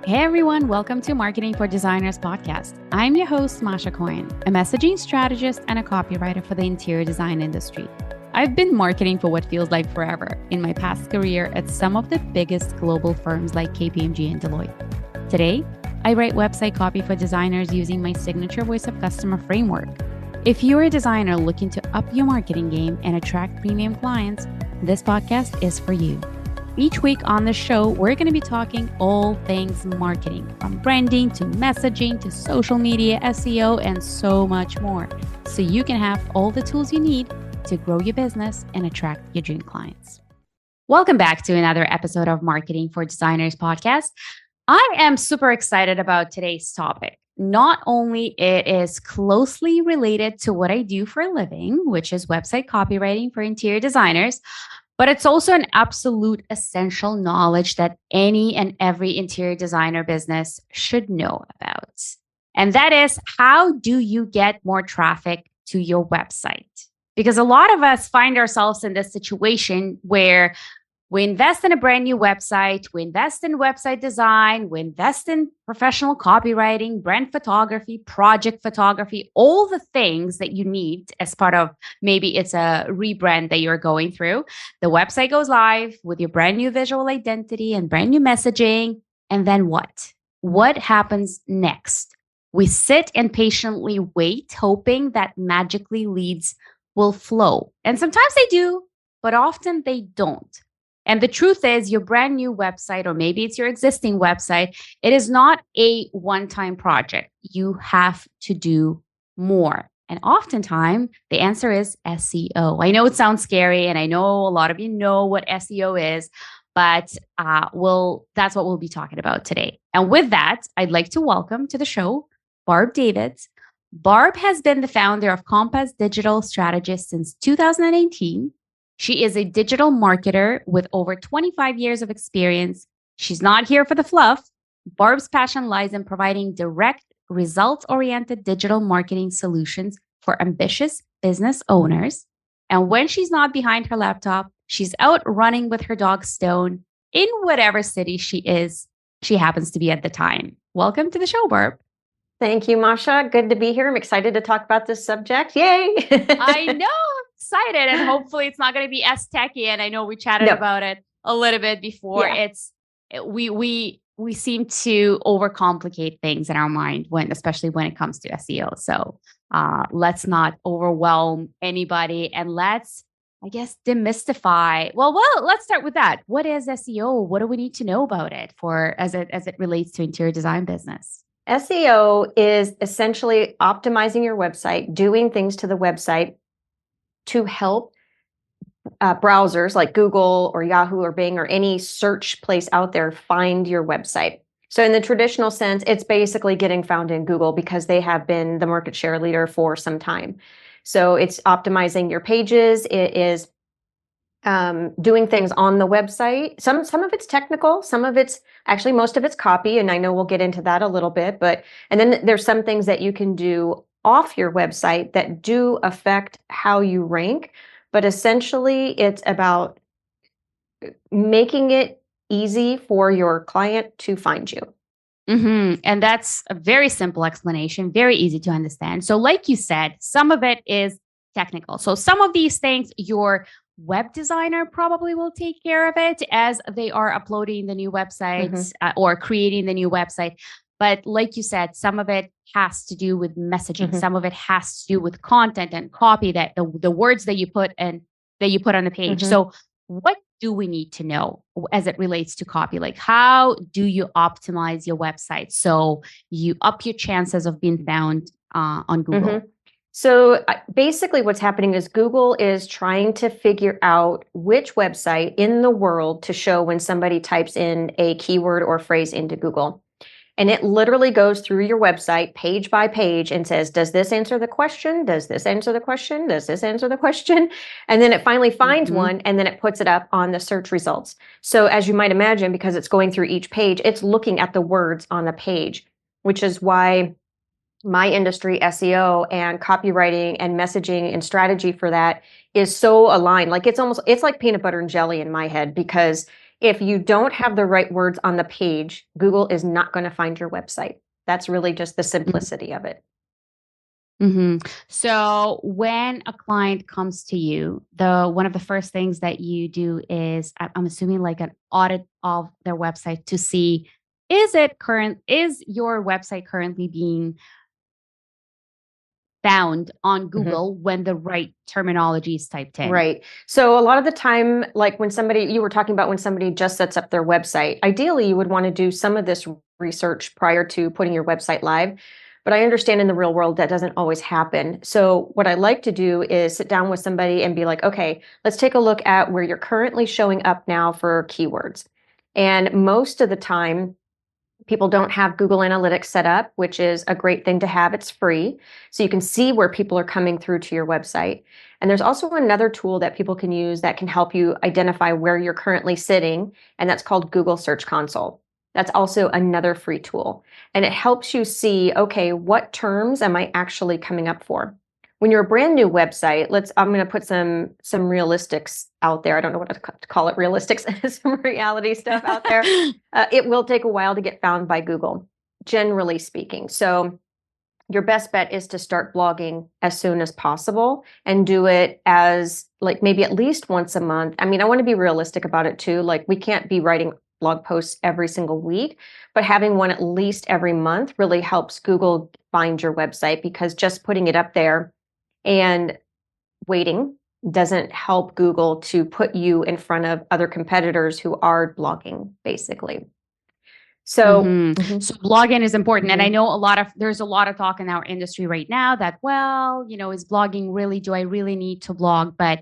Hey everyone, welcome to Marketing for Designers podcast. I'm your host, Masha Coyne, a messaging strategist and a copywriter for the interior design industry. I've been marketing for what feels like forever in my past career at some of the biggest global firms like KPMG and Deloitte. Today, I write website copy for designers using my signature voice of customer framework. If you're a designer looking to up your marketing game and attract premium clients, this podcast is for you. Each week on the show, we're going to be talking all things marketing, from branding to messaging to social media, SEO, and so much more, so you can have all the tools you need to grow your business and attract your dream clients. Welcome back to another episode of Marketing for Designers podcast. I am super excited about today's topic. Not only it is closely related to what I do for a living, which is website copywriting for interior designers, but it's also an absolute essential knowledge that any and every interior designer business should know about. And that is, how do you get more traffic to your website? Because a lot of us find ourselves in this situation where we invest in a brand new website, we invest in website design, we invest in professional copywriting, brand photography, project photography, all the things that you need as part of maybe it's a rebrand that you're going through. The website goes live with your brand new visual identity and brand new messaging. And then what? What happens next? We sit and patiently wait, hoping that magically leads will flow. And sometimes they do, but often they don't. And the truth is, your brand new website, or maybe it's your existing website, it is not a one-time project. You have to do more. And oftentimes, the answer is SEO. I know it sounds scary, and I know a lot of you know what SEO is, but that's what we'll be talking about today. And with that, I'd like to welcome to the show Barb Davids. Barb has been the founder of Compass Digital Strategist since 2018. She is a digital marketer with over 25 years of experience. She's not here for the fluff. Barb's passion lies in providing direct, results-oriented digital marketing solutions for ambitious business owners. And when she's not behind her laptop, she's out running with her dog Stone in whatever city she happens to be at the time. Welcome to the show, Barb. Thank you, Masha. Good to be here. I'm excited to talk about this subject. Yay! I know. Excited, and hopefully it's not going to be as techy. And I know we chatted about it a little bit before. Yeah. We seem to overcomplicate things in our mind especially when it comes to SEO. So let's not overwhelm anybody, and let's, I guess, demystify. Well, let's start with that. What is SEO? What do we need to know about it as it relates to interior design business? SEO is essentially optimizing your website, doing things to the website to help browsers like Google or Yahoo or Bing or any search place out there find your website. So in the traditional sense, it's basically getting found in Google because they have been the market share leader for some time. So it's optimizing your pages. It is doing things on the website. Some of it's technical, most of it's copy, and I know we'll get into that a little bit, and then there's some things that you can do off your website that do affect how you rank, but essentially it's about making it easy for your client to find you. Mm-hmm. And that's a very simple explanation, very easy to understand. So like you said, some of it is technical. So some of these things, your web designer probably will take care of it as they are uploading the new websites or creating the new website. But like you said, some of it has to do with messaging. Some of it has to do with content and copy, that the words that you put on the page. So what do we need to know as it relates to copy? Like, how do you optimize your website so you up your chances of being found on Google? So basically what's happening is Google is trying to figure out which website in the world to show when somebody types in a keyword or phrase into Google. And it literally goes through your website page by page and says, does this answer the question? Does this answer the question? Does this answer the question? And then it finally finds one, and then it puts it up on the search results. So as you might imagine, because it's going through each page, it's looking at the words on the page, which is why my industry, SEO and copywriting and messaging and strategy for that is so aligned. Like it's like peanut butter and jelly in my head, because If you don't have the right words on the page, Google is not going to find your website. That's really just the simplicity of it. So when a client comes to you, one of the first things that you do is, I'm assuming, like an audit of their website to see, is your website currently being found on Google when the right terminology is typed in? Right. So a lot of the time, like you were talking about when somebody just sets up their website, ideally you would want to do some of this research prior to putting your website live. But I understand in the real world that doesn't always happen. So what I like to do is sit down with somebody and be like, okay, let's take a look at where you're currently showing up now for keywords. And most of the time, people don't have Google Analytics set up, which is a great thing to have. It's free. So you can see where people are coming through to your website. And there's also another tool that people can use that can help you identify where you're currently sitting, and that's called Google Search Console. That's also another free tool. And it helps you see, okay, what terms am I actually coming up for? When you're a brand new website, I'm going to put some realistics out there. I don't know what to call it, realistics, some reality stuff out there. It will take a while to get found by Google, generally speaking. So your best bet is to start blogging as soon as possible and do it as like maybe at least once a month. I mean, I want to be realistic about it too. Like we can't be writing blog posts every single week, but having one at least every month really helps Google find your website, because just putting it up there and waiting doesn't help Google to put you in front of other competitors who are blogging, basically. So, So blogging is important. And I know there's a lot of talk in our industry right now that, well, is blogging do I really need to blog? But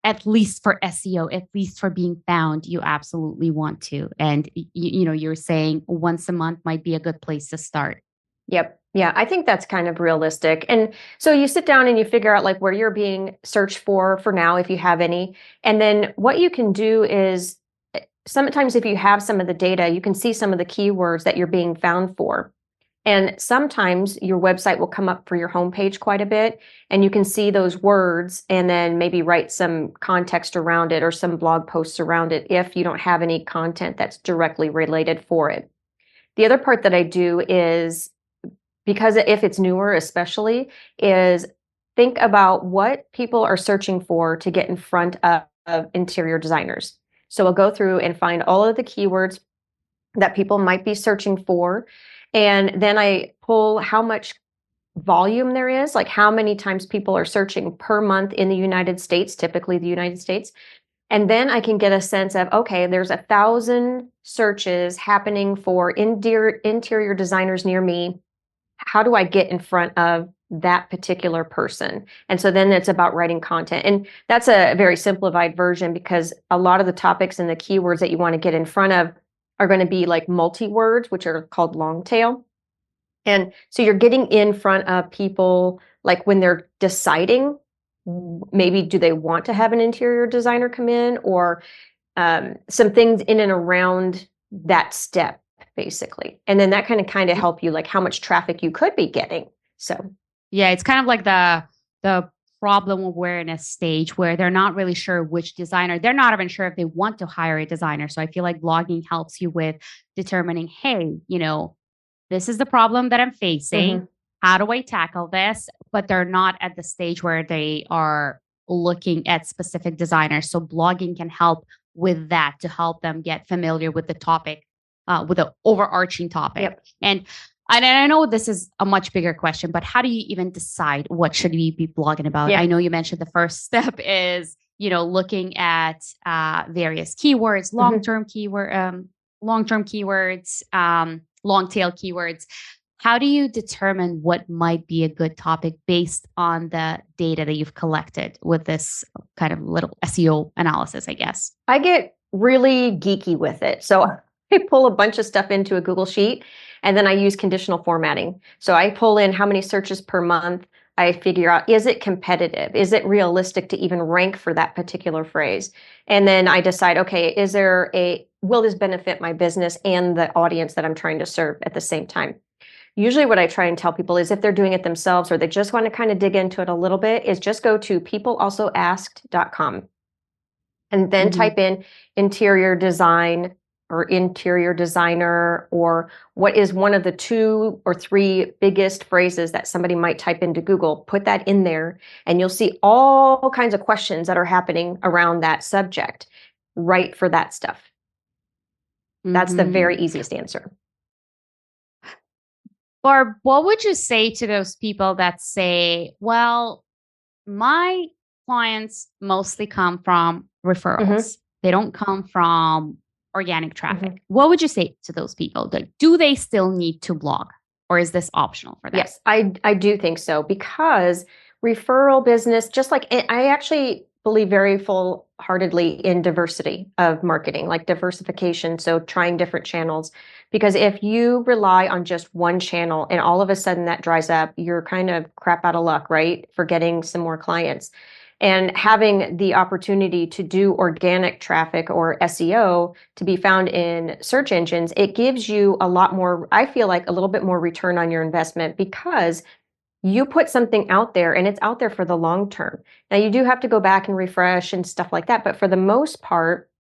at least for SEO, at least for being found, you absolutely want to. And, you're saying once a month might be a good place to start. Yep. Yeah, I think that's kind of realistic. And so you sit down and you figure out like where you're being searched for now, if you have any. And then what you can do is sometimes if you have some of the data, you can see some of the keywords that you're being found for. And sometimes your website will come up for your homepage quite a bit, and you can see those words and then maybe write some context around it or some blog posts around it if you don't have any content that's directly related for it. The other part that I do is, because if it's newer especially, is think about what people are searching for to get in front of interior designers. So I'll go through and find all of the keywords that people might be searching for. And then I pull how much volume there is, like how many times people are searching per month in the United States, typically the United States. And then I can get a sense of, okay, there's 1,000 searches happening for interior designers near me. How do I get in front of that particular person? And so then it's about writing content. And that's a very simplified version, because a lot of the topics and the keywords that you want to get in front of are going to be like multi-words, which are called long tail. And so you're getting in front of people like when they're deciding, maybe do they want to have an interior designer come in, or some things in and around that step, basically. And then that kind of help you like how much traffic you could be getting. So yeah, it's kind of like the problem awareness stage where they're not really sure which designer, they're not even sure if they want to hire a designer. So I feel like blogging helps you with determining, hey, this is the problem that I'm facing. How do I tackle this? But they're not at the stage where they are looking at specific designers. So blogging can help with that, to help them get familiar with the topic, with the overarching topic. Yep. And I know this is a much bigger question, but how do you even decide what should we be blogging about? Yeah. I know you mentioned the first step is, looking at various keywords, long-term keywords, long tail keywords. How do you determine what might be a good topic based on the data that you've collected with this kind of little SEO analysis, I guess? I get really geeky with it. So I pull a bunch of stuff into a Google Sheet, and then I use conditional formatting. So I pull in how many searches per month. I figure out, is it competitive? Is it realistic to even rank for that particular phrase? And then I decide, okay, will this benefit my business and the audience that I'm trying to serve at the same time? Usually what I try and tell people is, if they're doing it themselves or they just want to kind of dig into it a little bit, is just go to peoplealsoasked.com. and then type in interior design or interior designer, or what is one of the 2 or 3 biggest phrases that somebody might type into Google. Put that in there, and you'll see all kinds of questions that are happening around that subject. Right for that stuff. That's the very easiest answer. Barb, what would you say to those people that say, well, my clients mostly come from referrals. They don't come from organic traffic. What would you say to those people? Do they still need to blog, or is this optional for them? Yes, I do think so, because referral business, just like I actually believe very full-heartedly in diversity of marketing, like diversification. So trying different channels, because if you rely on just one channel and all of a sudden that dries up, you're kind of crap out of luck, right? For getting some more clients. And having the opportunity to do organic traffic or SEO to be found in search engines, it gives you a lot more, I feel like a little bit more return on your investment, because you put something out there and it's out there for the long term. Now, you do have to go back and refresh and stuff like that, but for the most part,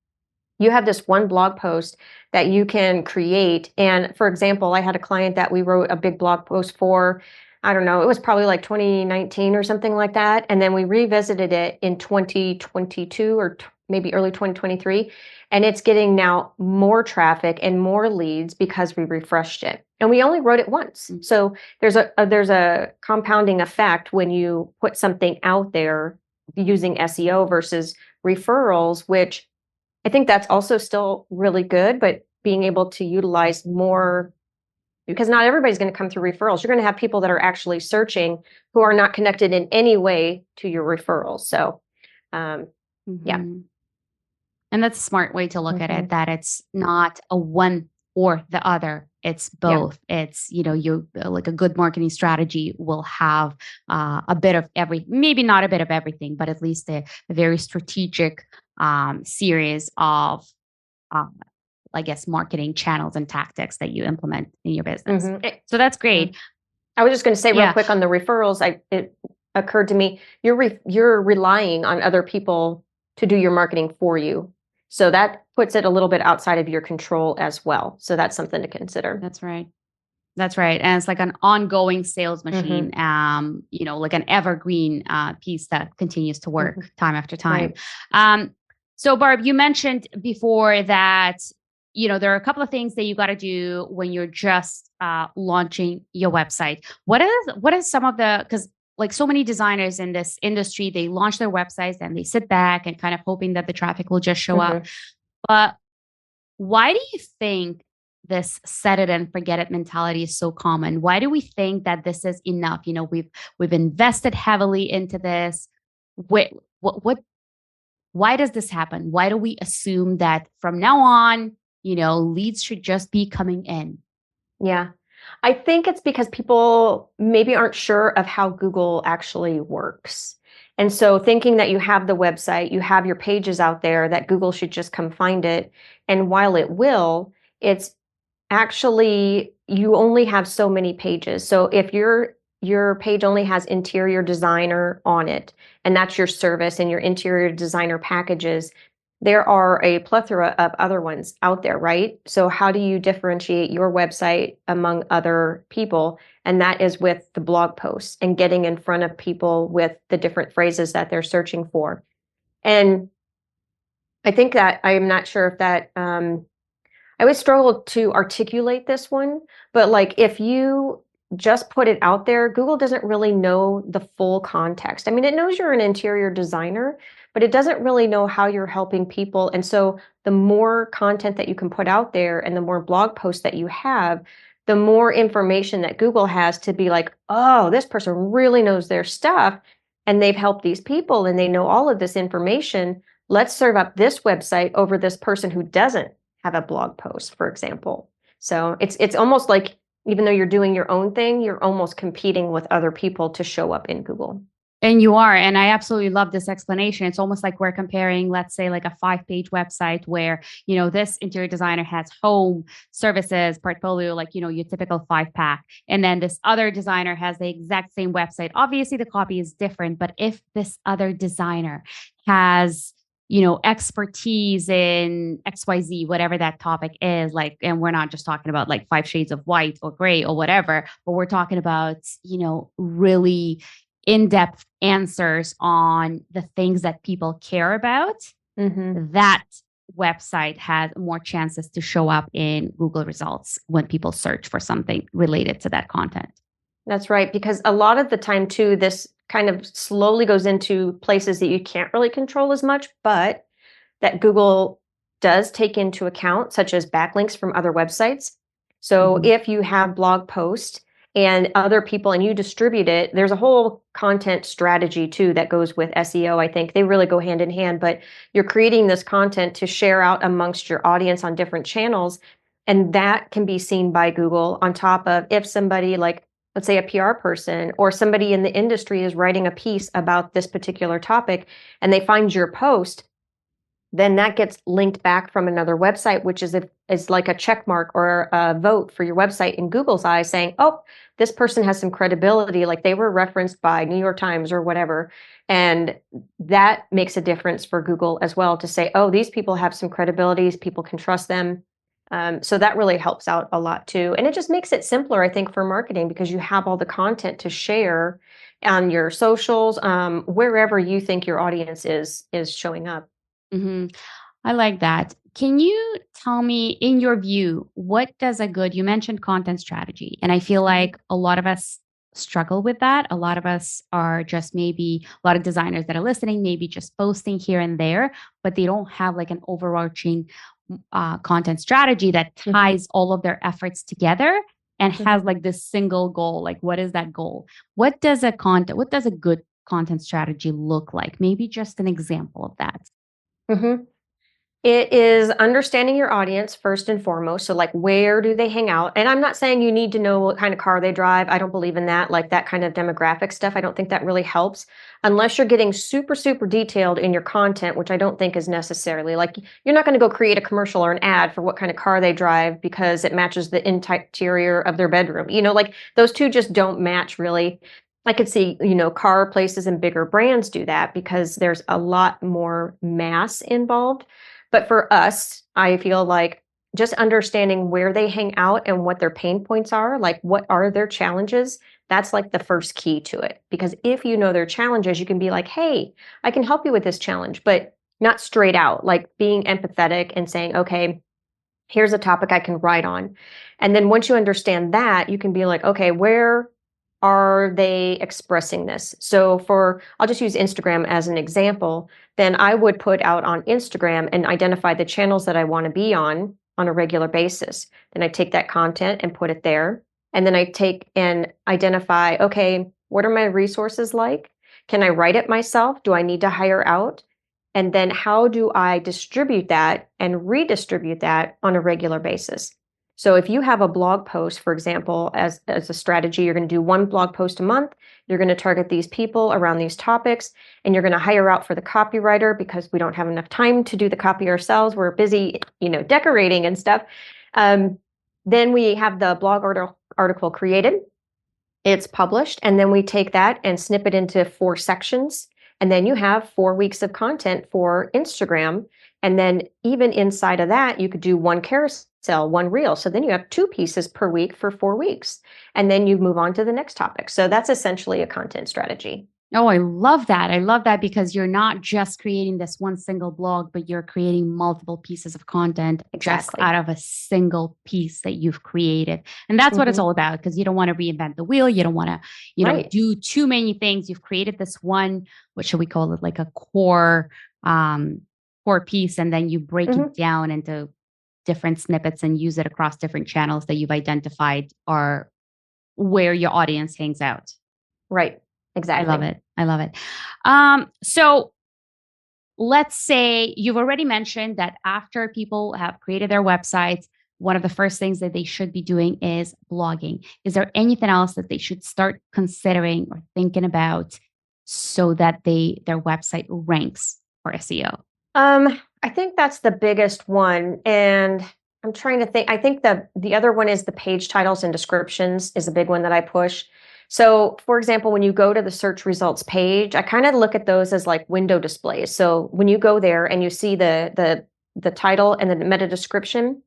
you have this one blog post that you can create. And for example, I had a client that we wrote a big blog post for, I don't know, it was probably like 2019 or something like that. And then we revisited it in 2022 or maybe early 2023. And it's getting now more traffic and more leads because we refreshed it. And we only wrote it once. So there's a compounding effect when you put something out there using SEO versus referrals, which I think that's also still really good, but being able to utilize more, because not everybody's going to come through referrals. You're going to have people that are actually searching who are not connected in any way to your referrals. So, yeah. And that's a smart way to look at it, that it's not a one or the other. It's both. Yeah. It's, you like a good marketing strategy will have a bit of maybe not a bit of everything, but at least a very strategic series of, I guess, marketing channels and tactics that you implement in your business. So that's great. I was just going to say real quick on the referrals. It occurred to me, you're relying on other people to do your marketing for you. So that puts it a little bit outside of your control as well. So that's something to consider. That's right. That's right. And it's like an ongoing sales machine, like an evergreen piece that continues to work time after time. Right. So Barb, you mentioned before that, there are a couple of things that you got to do when you're just launching your website. What is some of because like so many designers in this industry, they launch their websites and they sit back and kind of hoping that the traffic will just show up. But why do you think this set it and forget it mentality is so common? Why do we think that this is enough? We've invested heavily into this. Why does this happen? Why do we assume that from now on, leads should just be coming in? Yeah. I think it's because people maybe aren't sure of how Google actually works. And so thinking that you have the website, you have your pages out there, that Google should just come find it. And while it will, it's actually, you only have so many pages. So if your page only has interior designer on it, and that's your service and your interior designer packages, there are a plethora of other ones out there, right? So how do you differentiate your website among other people? And that is with the blog posts and getting in front of people with the different phrases that they're searching for. And I think that, I'm not sure if that, I always struggle to articulate this one, but like if you just put it out there, Google doesn't really know the full context. I mean, it knows you're an interior designer, but it doesn't really know how you're helping people. And so the more content that you can put out there and the more blog posts that you have, the more information that Google has to be like, oh, this person really knows their stuff and they've helped these people and they know all of this information. Let's serve up this website over this person who doesn't have a blog post, for example. So it's almost like, even though you're doing your own thing, you're almost competing with other people to show up in Google. And you are. And I absolutely love this explanation. It's almost like we're comparing, let's say, like a 5-page website where, this interior designer has home, services, portfolio, like, your typical 5-pack. And then this other designer has the exact same website. Obviously, the copy is different. But if this other designer has expertise in XYZ, whatever that topic is, like, and we're not just talking about like 5 shades of white or gray or whatever, but we're talking about, really in-depth answers on the things that people care about, that website has more chances to show up in Google results when people search for something related to that content. That's right. Because a lot of the time, too, this kind of slowly goes into places that you can't really control as much, but that Google does take into account, such as backlinks from other websites. So if you have blog posts and other people and you distribute it, there's a whole content strategy too that goes with SEO. I think they really go hand in hand, but you're creating this content to share out amongst your audience on different channels. And that can be seen by Google on top of if somebody like, let's say a PR person or somebody in the industry is writing a piece about this particular topic and they find your post, then that gets linked back from another website, which is like a check mark or a vote for your website in Google's eyes saying, oh, this person has some credibility, like they were referenced by New York Times or whatever. And that makes a difference for Google as well to say, oh, these people have some credibility, people can trust them. So that really helps out a lot too. And it just makes it simpler, I think, for marketing because you have all the content to share on your socials, wherever you think your audience is showing up. I like that. Can you tell me, in your view, what does you mentioned content strategy, and I feel like a lot of us struggle with that. A lot of us are just maybe a lot of designers that are listening, maybe just posting here and there, but they don't have like an overarching content strategy that ties all of their efforts together and has like this single goal. Like, what is that goal? What does a good content strategy look like? Maybe just an example of that. It is understanding your audience first and foremost. So, like, where do they hang out? And I'm not saying you need to know what kind of car they drive. I don't believe in that, like that kind of demographic stuff. I don't think that really helps unless you're getting super, super detailed in your content, which I don't think is necessarily like you're not going to go create a commercial or an ad for what kind of car they drive because it matches the interior of their bedroom. Like those two just don't match really. I could see, car places and bigger brands do that because there's a lot more mass involved. But for us, I feel like just understanding where they hang out and what their pain points are, like what are their challenges, that's like the first key to it. Because if you know their challenges, you can be like, hey, I can help you with this challenge, but not straight out, like being empathetic and saying, okay, here's a topic I can write on. And then once you understand that, you can be like, okay, where are they expressing this? So I'll just use Instagram as an example. Then I would put out on Instagram and identify the channels that I want to be on a regular basis. Then I take that content and put it there. And then I take and identify, okay, what are my resources like? Can I write it myself? Do I need to hire out? And then how do I distribute that and redistribute that on a regular basis? So if you have a blog post, for example, as a strategy, you're going to do one blog post a month. You're going to target these people around these topics, and you're going to hire out for the copywriter because we don't have enough time to do the copy ourselves. We're busy, decorating and stuff. Then we have the blog article created. It's published, and then we take that and snip it into 4 sections. And then you have 4 weeks of content for Instagram. And then even inside of that, you could do 1 carousel, 1 reel. So then you have 2 pieces per week for 4 weeks. And then you move on to the next topic. So that's essentially a content strategy. Oh, I love that. I love that because you're not just creating this one single blog, but you're creating multiple pieces of content just out of a single piece that you've created. And that's what it's all about, because you don't want to reinvent the wheel. You don't want to, do too many things. You've created this one, what should we call it? Like a core piece. And then you break it down into different snippets and use it across different channels that you've identified are where your audience hangs out. Right. Exactly. I love it. So let's say you've already mentioned that after people have created their websites, one of the first things that they should be doing is blogging. Is there anything else that they should start considering or thinking about so that their website ranks for SEO? I think that's the biggest one. And I'm trying to think. I think the other one is the page titles and descriptions is a big one that I push. So, for example, when you go to the search results page, I kind of look at those as like window displays. So when you go there and you see the title and the meta description,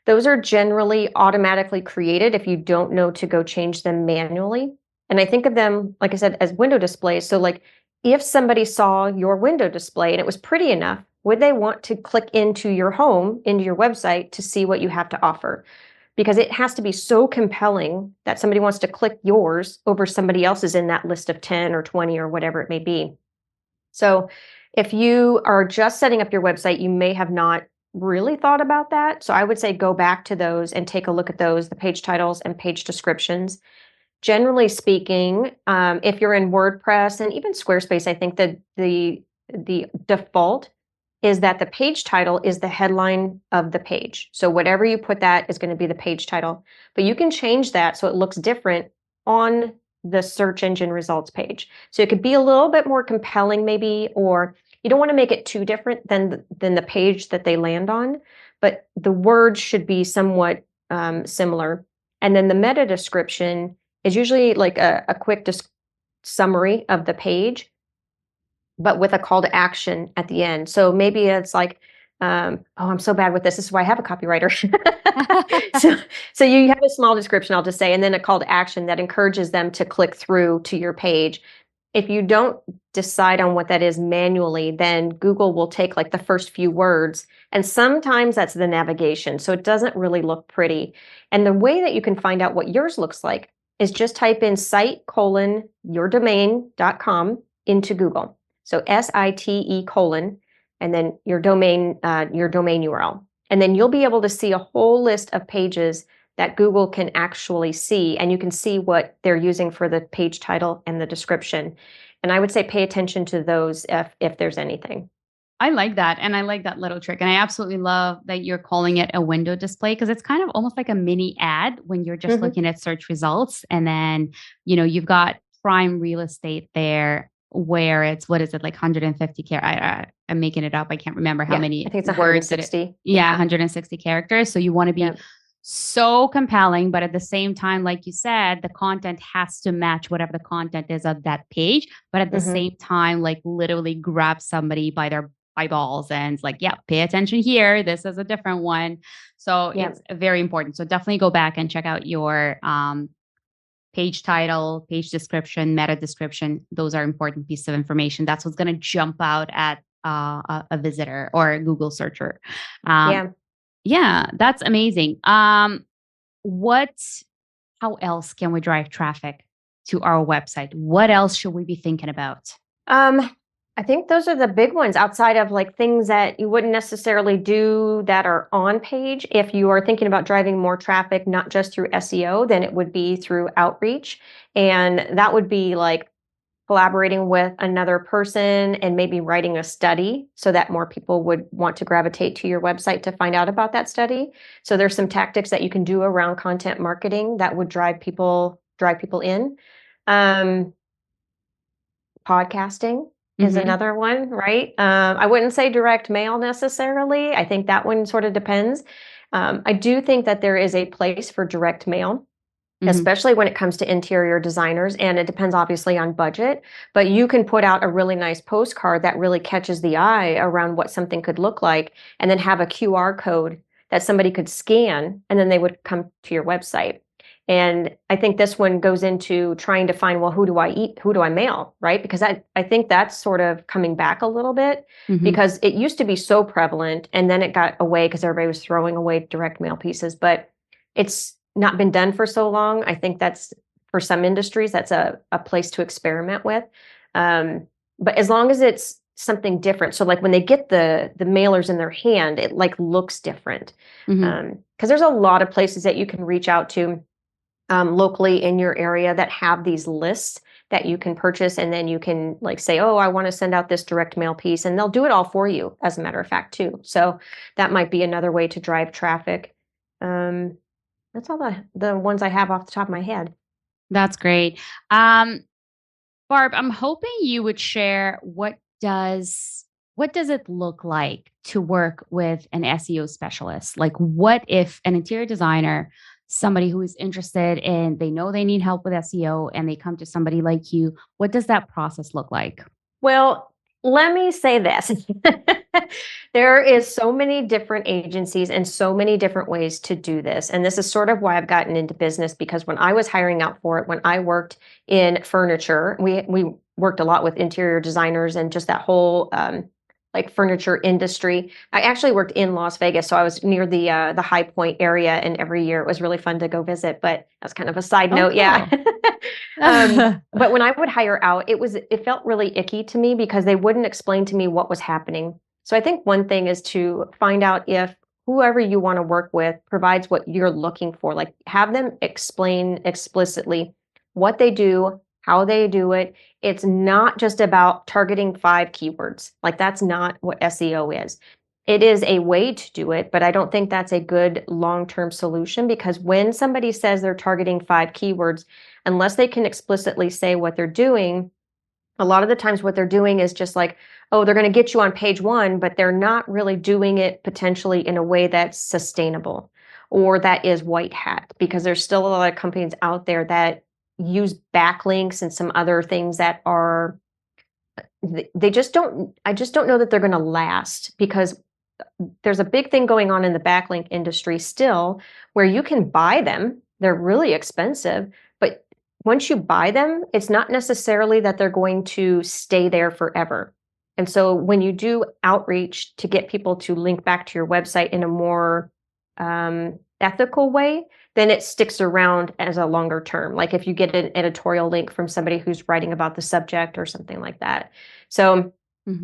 those are generally automatically created if you don't know to go change them manually. And I think of them, like I said, as window displays. So like if somebody saw your window display and it was pretty enough, would they want to click into your home, into your website to see what you have to offer? Because it has to be so compelling that somebody wants to click yours over somebody else's in that list of 10 or 20 or whatever it may be. So if you are just setting up your website, you may have not really thought about that. So I would say go back to those and take a look at those, the page titles and page descriptions. Generally speaking, if you're in WordPress and even Squarespace, I think that the default is that the page title is the headline of the page. So whatever you put, that is going to be the page title. But you can change that so it looks different on the search engine results page. So it could be a little bit more compelling maybe, or you don't want to make it too different than the page that they land on, but the words should be somewhat similar. And then the meta description is usually like a quick summary of the page, but with a call to action at the end. So maybe it's like, oh, I'm so bad with this. This is why I have a copywriter. so you have a small description, I'll just say, and then a call to action that encourages them to click through to your page. If you don't decide on what that is manually, then Google will take like the first few words, and sometimes that's the navigation. So it doesn't really look pretty. And the way that you can find out what yours looks like is just type in site:/yourdomain.com into Google. So SITE:, and then your domain URL. And then you'll be able to see a whole list of pages that Google can actually see, and you can see what they're using for the page title and the description. And I would say pay attention to those if there's anything. I like that. And I like that little trick. And I absolutely love that you're calling it a window display, because it's kind of almost like a mini ad when you're just looking at search results. And then, you've got prime real estate there where it's, what is it, like 150 I'm making it up. I can't remember how many I think it's words 160. 160 characters. So you want to be so compelling, but at the same time, like you said, the content has to match whatever the content is of that page. But at the same time, like literally grab somebody by their eyeballs and it's like, pay attention here. This is a different one. So it's very important. So definitely go back and check out your page title, page description, meta description. Those are important pieces of information. That's what's going to jump out at a visitor or a Google searcher. Yeah, that's amazing. How else can we drive traffic to our website? What else should we be thinking about? I think those are the big ones outside of like things that you wouldn't necessarily do that are on page. If you are thinking about driving more traffic, not just through SEO, then it would be through outreach. And that would be like collaborating with another person and maybe writing a study so that more people would want to gravitate to your website to find out about that study. So there's some tactics that you can do around content marketing that would drive people in. Podcasting is another one, right? I wouldn't say direct mail necessarily. I think that one sort of depends. I do think that there is a place for direct mail, especially when it comes to interior designers, and it depends obviously on budget, but you can put out a really nice postcard that really catches the eye around what something could look like, and then have a QR code that somebody could scan, and then they would come to your website. And I think this one goes into trying to find, well, who do I mail, right? Because I think that's sort of coming back a little bit, because it used to be so prevalent, and then it got away because everybody was throwing away direct mail pieces, but it's not been done for so long. I think that's, for some industries, that's a place to experiment with. But as long as it's something different. So like when they get the mailers in their hand, it like looks different. Because there's a lot of places that you can reach out to locally in your area that have these lists that you can purchase, and then you can like say, oh, I want to send out this direct mail piece, and they'll do it all for you, as a matter of fact, too. So that might be another way to drive traffic. That's all the ones I have off the top of my head. That's great. Barb, I'm hoping you would share what does it look like to work with an SEO specialist? Like, what if an interior designer somebody who is interested and they know they need help with SEO and they come to somebody like you, what does that process look like? Well, let me say this. There is so many different agencies and so many different ways to do this. And this is sort of why I've gotten into business, because when I was hiring out for it, when I worked in furniture, we worked a lot with interior designers and just that whole like furniture industry. I actually worked in Las Vegas, so I was near the High Point area, and every year it was really fun to go visit. But that's kind of a side note, yeah. But when I would hire out, it felt really icky to me because they wouldn't explain to me what was happening. So I think one thing is to find out if whoever you want to work with provides what you're looking for. Like have them explain explicitly what they do, how they do it. It's not just about targeting 5 keywords. Like that's not what SEO is. It is a way to do it, but I don't think that's a good long-term solution, because when somebody says they're targeting 5 keywords, unless they can explicitly say what they're doing, a lot of the times what they're doing is just like, oh, they're going to get you on page 1, but they're not really doing it potentially in a way that's sustainable or that is white hat, because there's still a lot of companies out there that use backlinks and some other things that are, they just don't, I just don't know that they're going to last, because there's a big thing going on in the backlink industry still where you can buy them. They're really expensive, but once you buy them, it's not necessarily that they're going to stay there forever. And so when you do outreach to get people to link back to your website in a more ethical way, then it sticks around as a longer term. Like if you get an editorial link from somebody who's writing about the subject or something like that. So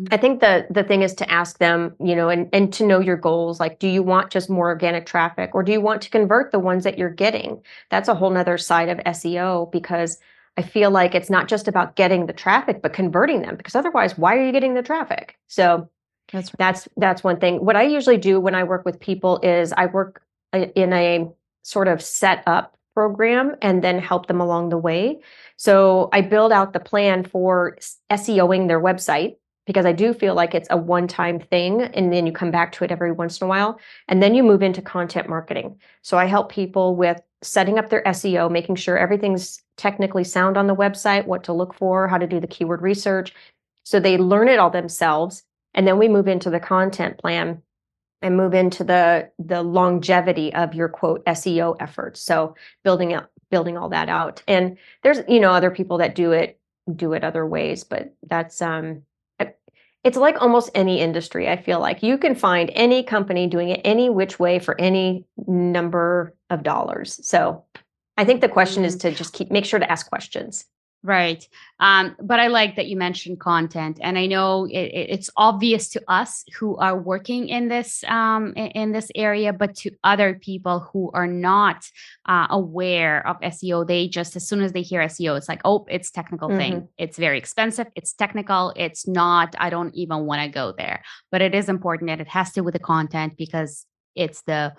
I think the thing is to ask them, and to know your goals. Like, do you want just more organic traffic, or do you want to convert the ones that you're getting? That's a whole nother side of SEO, because I feel like it's not just about getting the traffic, but converting them, because otherwise, why are you getting the traffic? So That's right. that's one thing. What I usually do when I work with people is I work in a sort of set up program and then help them along the way. So I build out the plan for SEOing their website, because I do feel like it's a one-time thing, and then you come back to it every once in a while, and then you move into content marketing. So I help people with setting up their SEO, making sure everything's technically sound on the website, what to look for, how to do the keyword research. So they learn it all themselves, and then we move into the content plan and move into the longevity of your quote SEO efforts. So building all that out. And there's other people that do it other ways, but that's it's like almost any industry. I feel like you can find any company doing it any which way for any number of dollars. So I think the question is to just make sure to ask questions. Right. But I like that you mentioned content, and I know it's obvious to us who are working in this area, but to other people who are not aware of SEO, they just, as soon as they hear SEO, it's like, oh, it's technical thing. It's very expensive. It's technical. It's not. I don't even want to go there. But it is important that it has to do with the content, because it's the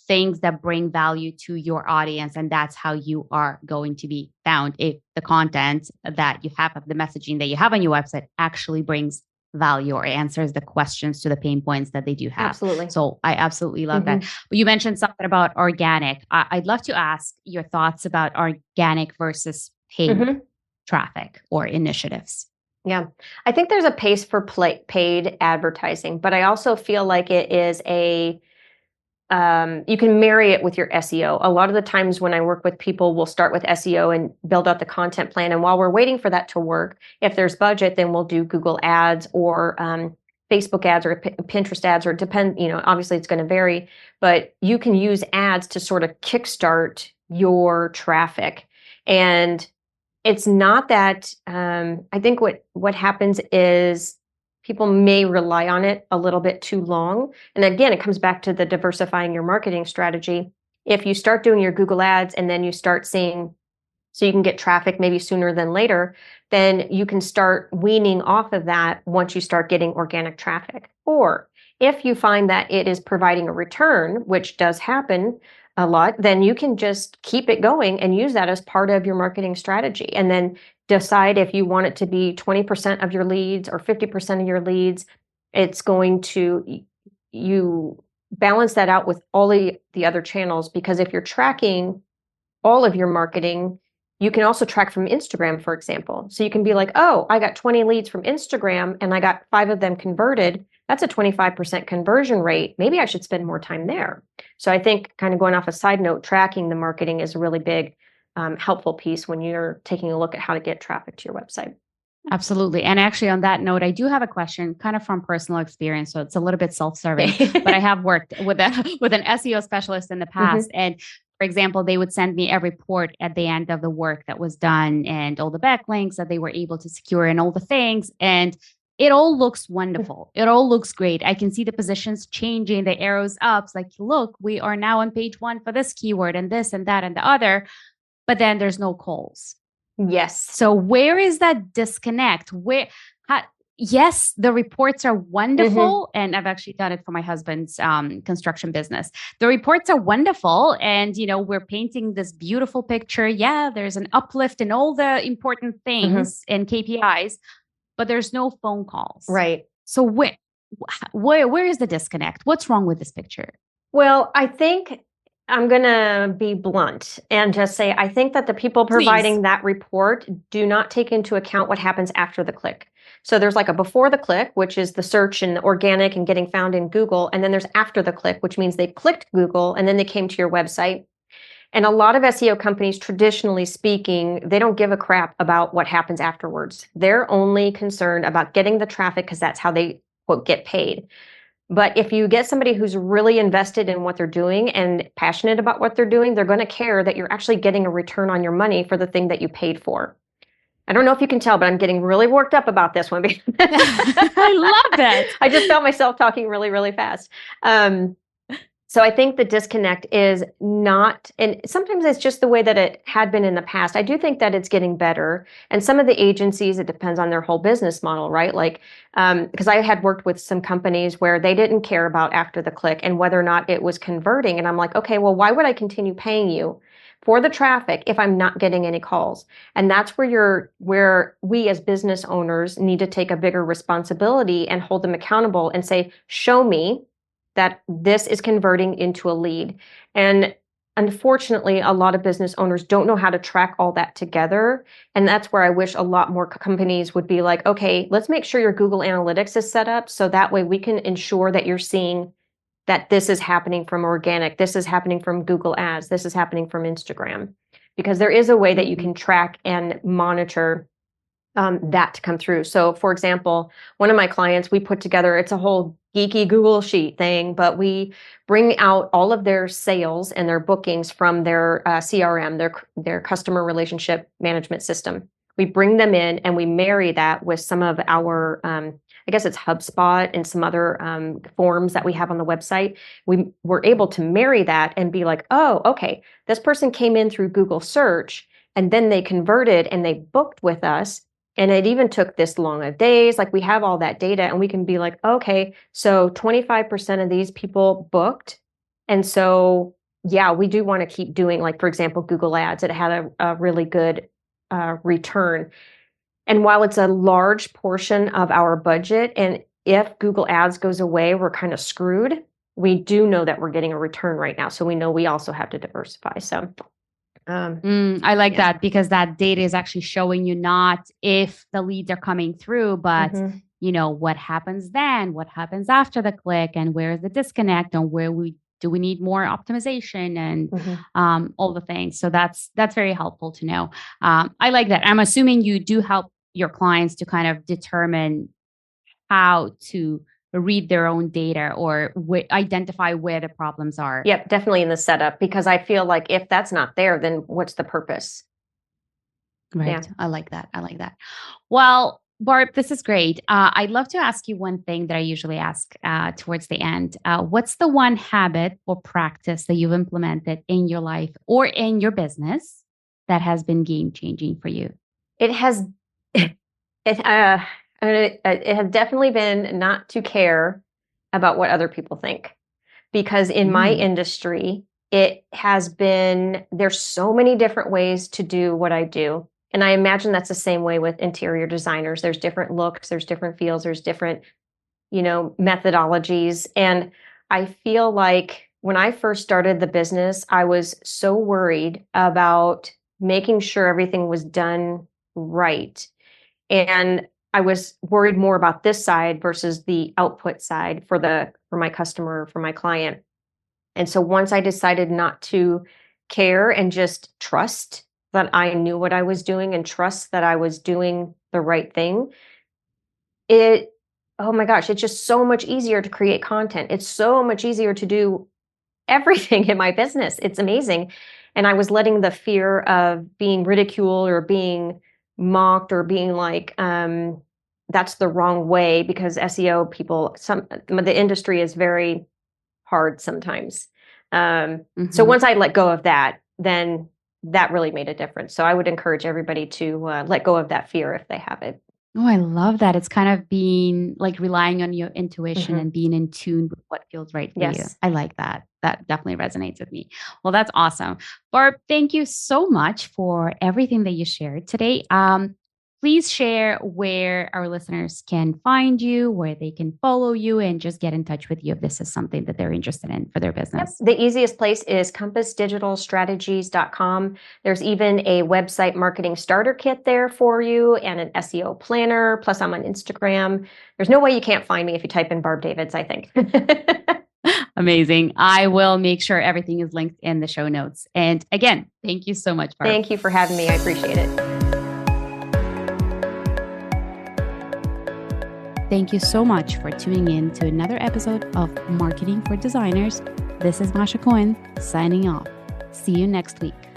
things that bring value to your audience, and that's how you are going to be found. If the content that you have, of the messaging that you have on your website, actually brings value or answers the questions to the pain points that they do have. Absolutely. So I absolutely love that. But you mentioned something about organic. I'd love to ask your thoughts about organic versus paid traffic or initiatives. Yeah, I think there's a place for paid advertising, but I also feel like it is you can marry it with your SEO. A lot of the times when I work with people, we'll start with SEO and build out the content plan. And while we're waiting for that to work, if there's budget, then we'll do Google ads or Facebook ads or Pinterest ads, or obviously it's going to vary, but you can use ads to sort of kickstart your traffic. And it's not that, I think what happens is people may rely on it a little bit too long. And again, it comes back to the diversifying your marketing strategy. If you start doing your Google ads and then you start seeing, so you can get traffic maybe sooner than later, then you can start weaning off of that once you start getting organic traffic. Or if you find that it is providing a return, which does happen a lot, then you can just keep it going and use that as part of your marketing strategy. And then decide if you want it to be 20% of your leads or 50% of your leads. It's going to, you balance that out with all the other channels, because if you're tracking all of your marketing, you can also track from Instagram, for example. So you can be like, oh, I got 20 leads from Instagram and I got 5 of them converted. That's a 25% conversion rate. Maybe I should spend more time there. So I think, kind of going off a side note, tracking the marketing is a really big helpful piece when you're taking a look at how to get traffic to your website. Absolutely. And actually, on that note, I do have a question kind of from personal experience. So it's a little bit self-serving, but I have worked with an SEO specialist in the past. And for example, they would send me a report at the end of the work that was done and all the backlinks that they were able to secure and all the things. And it all looks wonderful. It all looks great. I can see the positions changing, the arrows up. It's like, look, we are now on page 1 for this keyword and this and that and the other. But then there's no calls. Yes. So where is that disconnect? Yes, the reports are wonderful. And I've actually done it for my husband's construction business. The reports are wonderful. And, we're painting this beautiful picture. Yeah, there's an uplift in all the important things and KPIs, but there's no phone calls. Right. So where is the disconnect? What's wrong with this picture? Well, I think I'm going to be blunt and just say, I think that the people providing that report do not take into account what happens after the click. So there's like a before the click, which is the search and organic and getting found in Google. And then there's after the click, which means they clicked Google and then they came to your website. And a lot of SEO companies, traditionally speaking, they don't give a crap about what happens afterwards. They're only concerned about getting the traffic because that's how they, quote, get paid. But if you get somebody who's really invested in what they're doing and passionate about what they're doing, they're going to care that you're actually getting a return on your money for the thing that you paid for. I don't know if you can tell, but I'm getting really worked up about this one. I love that. I just felt myself talking really, really fast. So I think the disconnect is not, and sometimes it's just the way that it had been in the past. I do think that it's getting better. And some of the agencies, it depends on their whole business model, right? Like, because I had worked with some companies where they didn't care about after the click and whether or not it was converting. And I'm like, okay, well, why would I continue paying you for the traffic if I'm not getting any calls? And that's where we as business owners need to take a bigger responsibility and hold them accountable and say, show me that this is converting into a lead. And unfortunately, a lot of business owners don't know how to track all that together. And that's where I wish a lot more companies would be like, okay, let's make sure your Google Analytics is set up so that way we can ensure that you're seeing that this is happening from organic, this is happening from Google Ads, this is happening from Instagram. Because there is a way that you can track and monitor that to come through. So for example, one of my clients, we put together, it's a whole geeky Google sheet thing, but we bring out all of their sales and their bookings from their CRM, their customer relationship management system. We bring them in and we marry that with some of our, I guess it's HubSpot and some other forms that we have on the website. We were able to marry that and be like, oh, okay, this person came in through Google search and then they converted and they booked with us. And it even took this long of days. Like, we have all that data and we can be like, okay, so 25% of these people booked. And so, yeah, we do want to keep doing, like, for example, Google Ads. It had a really good return. And while it's a large portion of our budget, and if Google Ads goes away, we're kind of screwed, we do know that we're getting a return right now. So we know we also have to diversify. So I like that, because that data is actually showing you not if the leads are coming through, but what happens then, what happens after the click, and where is the disconnect, and where we need more optimization and all the things. So that's very helpful to know. I like that. I'm assuming you do help your clients to kind of determine how to read their own data or identify where the problems are. Yep, definitely in the setup, because I feel like if that's not there, then what's the purpose? Right. Yeah. I like that. Well, Barb, this is great. I'd love to ask you one thing that I usually ask towards the end. What's the one habit or practice that you've implemented in your life or in your business that has been game changing for you? It has definitely been not to care about what other people think, because in my industry, it has been, there's so many different ways to do what I do. And I imagine that's the same way with interior designers. There's different looks, there's different feels, there's different, methodologies. And I feel like when I first started the business, I was so worried about making sure everything was done right. And I was worried more about this side versus the output side for my customer, for my client. And so once I decided not to care and just trust that I knew what I was doing and trust that I was doing the right thing, it oh my gosh, it's just so much easier to create content. It's so much easier to do everything in my business. It's amazing. And I was letting the fear of being ridiculed or being mocked or being like, that's the wrong way, because SEO people, the industry is very hard sometimes. So once I let go of that, then that really made a difference. So I would encourage everybody to let go of that fear if they have it. Oh, I love that. It's kind of being like relying on your intuition Mhm. and being in tune with what feels right for you. Yes. I like that. That definitely resonates with me. Well, that's awesome. Barb, thank you so much for everything that you shared today. Please share where our listeners can find you, where they can follow you, and just get in touch with you if this is something that they're interested in for their business. The easiest place is compassdigitalstrategies.com. There's even a website marketing starter kit there for you and an SEO planner. Plus, I'm on Instagram. There's no way you can't find me if you type in Barb Davids, I think. Amazing. I will make sure everything is linked in the show notes. And again, thank you so much, Barb. Thank you for having me. I appreciate it. Thank you so much for tuning in to another episode of Marketing for Designers. This is Masha Cohen signing off. See you next week.